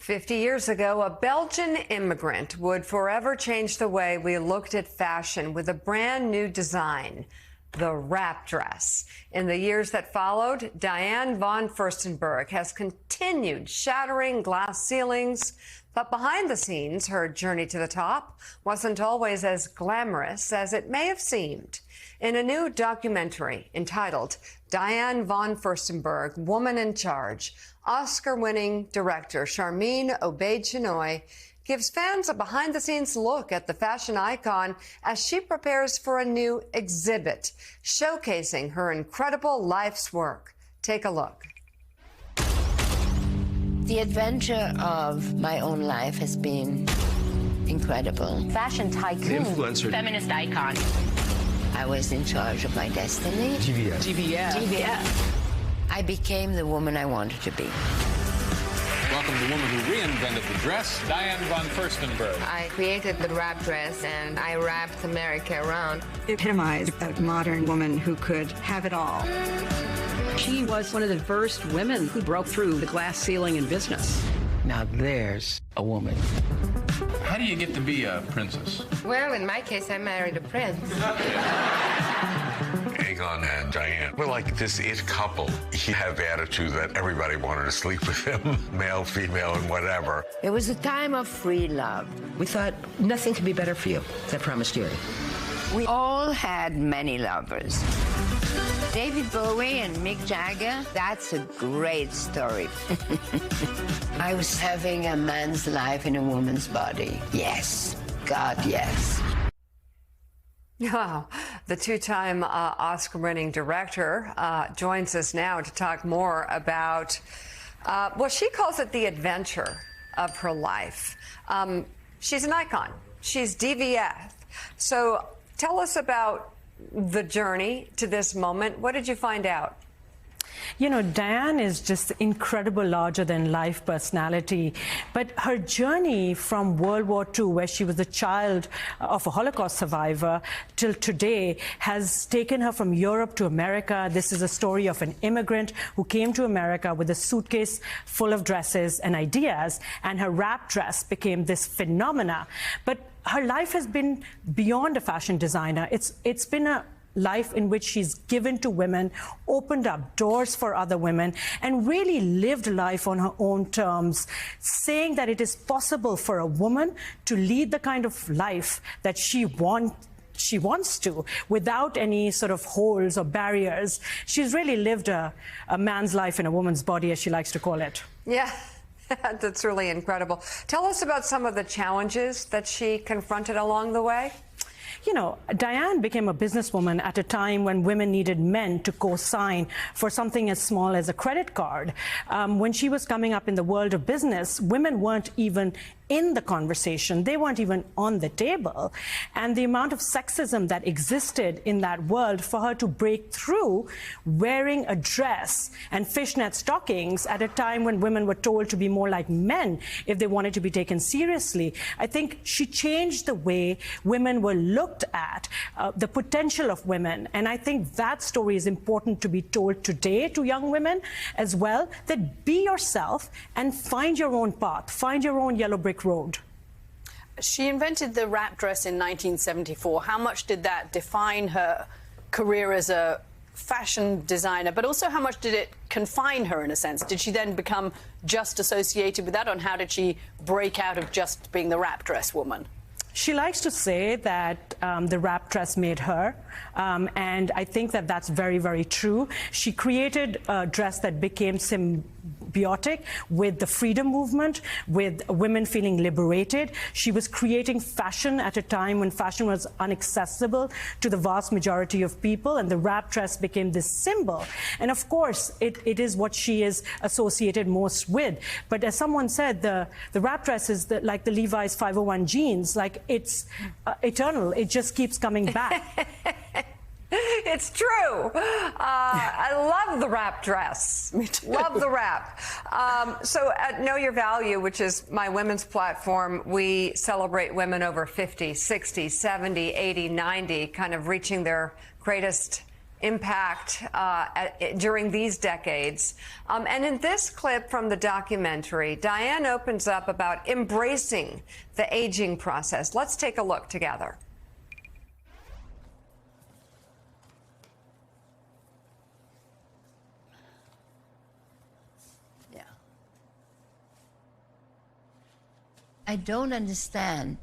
50 years ago, a Belgian immigrant would forever change the way we looked at fashion with a brand new design, the wrap dress. In the years that followed, Diane von Furstenberg has continued shattering glass ceilings. But behind the scenes, her journey to the top wasn't always as glamorous as it may have seemed. In a new documentary entitled Diane von Furstenberg, Woman in Charge, Oscar-winning director Sharmeen Obaid-Chinoy gives fans a behind-the-scenes look at the fashion icon as she prepares for a new exhibit, showcasing her incredible life's work. Take a look. The adventure of my own life has been incredible. Fashion tycoon. Influencer. Feminist icon. I was in charge of my destiny. GVF. I became the woman I wanted to be. Welcome the woman who reinvented the dress, Diane von Furstenberg. I created the wrap dress and I wrapped America around. Epitomized a modern woman who could have it all. She was one of the first women who broke through the glass ceiling in business. Now there's a woman. How do you get to be a princess? Well, in my case, I married a prince. Aegon and Diane were like this it couple. He had the attitude that everybody wanted to sleep with him, male, female, and whatever. It was a time of free love. We thought nothing could be better for you than promiscuity. We all had many lovers. David Bowie and Mick Jagger, that's a great story. I was having a man's life in a woman's body. Yes, God, yes. Wow. The two-time Oscar-winning director joins us now to talk more about, well, she calls it the adventure of her life. She's an icon. She's DVF. So tell us about the journey to this moment. What did you find out? You know, Diane is just incredible, larger-than-life personality. But her journey from World War II, where she was a child of a Holocaust survivor, till today has taken her from Europe to America. This is a story of an immigrant who came to America with a suitcase full of dresses and ideas, and her wrap dress became this phenomena. But her life has been beyond a fashion designer. It's been a life in which she's given to women, opened up doors for other women, and really lived life on her own terms, saying that it is possible for a woman to lead the kind of life that she wants to, without any sort of holes or barriers. She's really lived a man's life in a woman's body, as she likes to call it. Yeah. That's really incredible. Tell us about some of the challenges that she confronted along the way. You know, Diane became a businesswoman at a time when women needed men to co-sign for something as small as a credit card. When she was coming up in the world of business, women weren't even in the conversation. They weren't even on the table. And the amount of sexism that existed in that world, for her to break through wearing a dress and fishnet stockings at a time when women were told to be more like men if they wanted to be taken seriously, I think she changed the way women were looked at, the potential of women. And I think that story is important to be told today to young women as well, that be yourself and find your own path, find your own yellow brick road. She invented the wrap dress in 1974. How much did that define her career as a fashion designer, but also how much did it confine her in a sense? Did she then become just associated with that, and how did she break out of just being the wrap dress woman? She likes to say that the wrap dress made her, and I think that that's very, very true. She created a dress that became symbiotic with the freedom movement, with women feeling liberated. She was creating fashion at a time when fashion was inaccessible to the vast majority of people, and the wrap dress became this symbol. And of course, it is what she is associated most with. But as someone said, the wrap dress is like the Levi's 501 jeans. Like, it's eternal. It just keeps coming back. It's true. I love the wrap dress. Me too. Love the wrap. So at Know Your Value, which is my women's platform, we celebrate women over 50, 60, 70, 80, 90, kind of reaching their greatest impact during these decades. And in this clip from the documentary, Diane opens up about embracing the aging process. Let's take a look together. I don't understand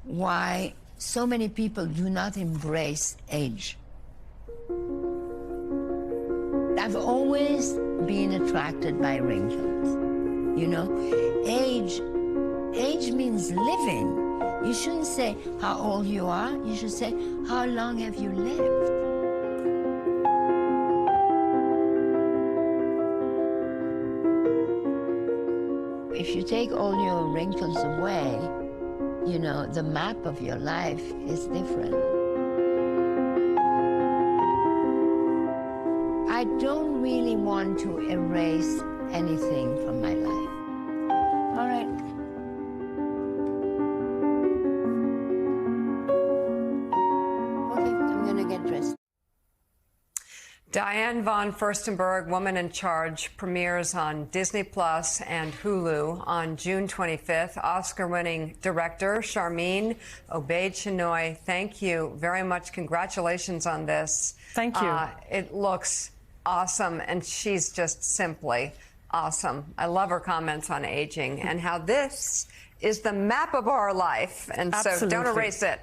why so many people do not embrace age. I've always been attracted by wrinkles. You know, age means living. You shouldn't say how old you are. You should say, how long have you lived? If you take all your wrinkles away, you know, the map of your life is different. I don't really want to erase anything from my life. All right. Okay, I'm gonna get dressed. Diane von Furstenberg, Woman in Charge, premieres on Disney Plus and Hulu on June 25th. Oscar-winning director Sharmeen Obaid-Chinoy, thank you very much. Congratulations on this. Thank you. It looks awesome, and she's just simply awesome. I love her comments on aging and how this is the map of our life, and so don't Absolutely. erase it.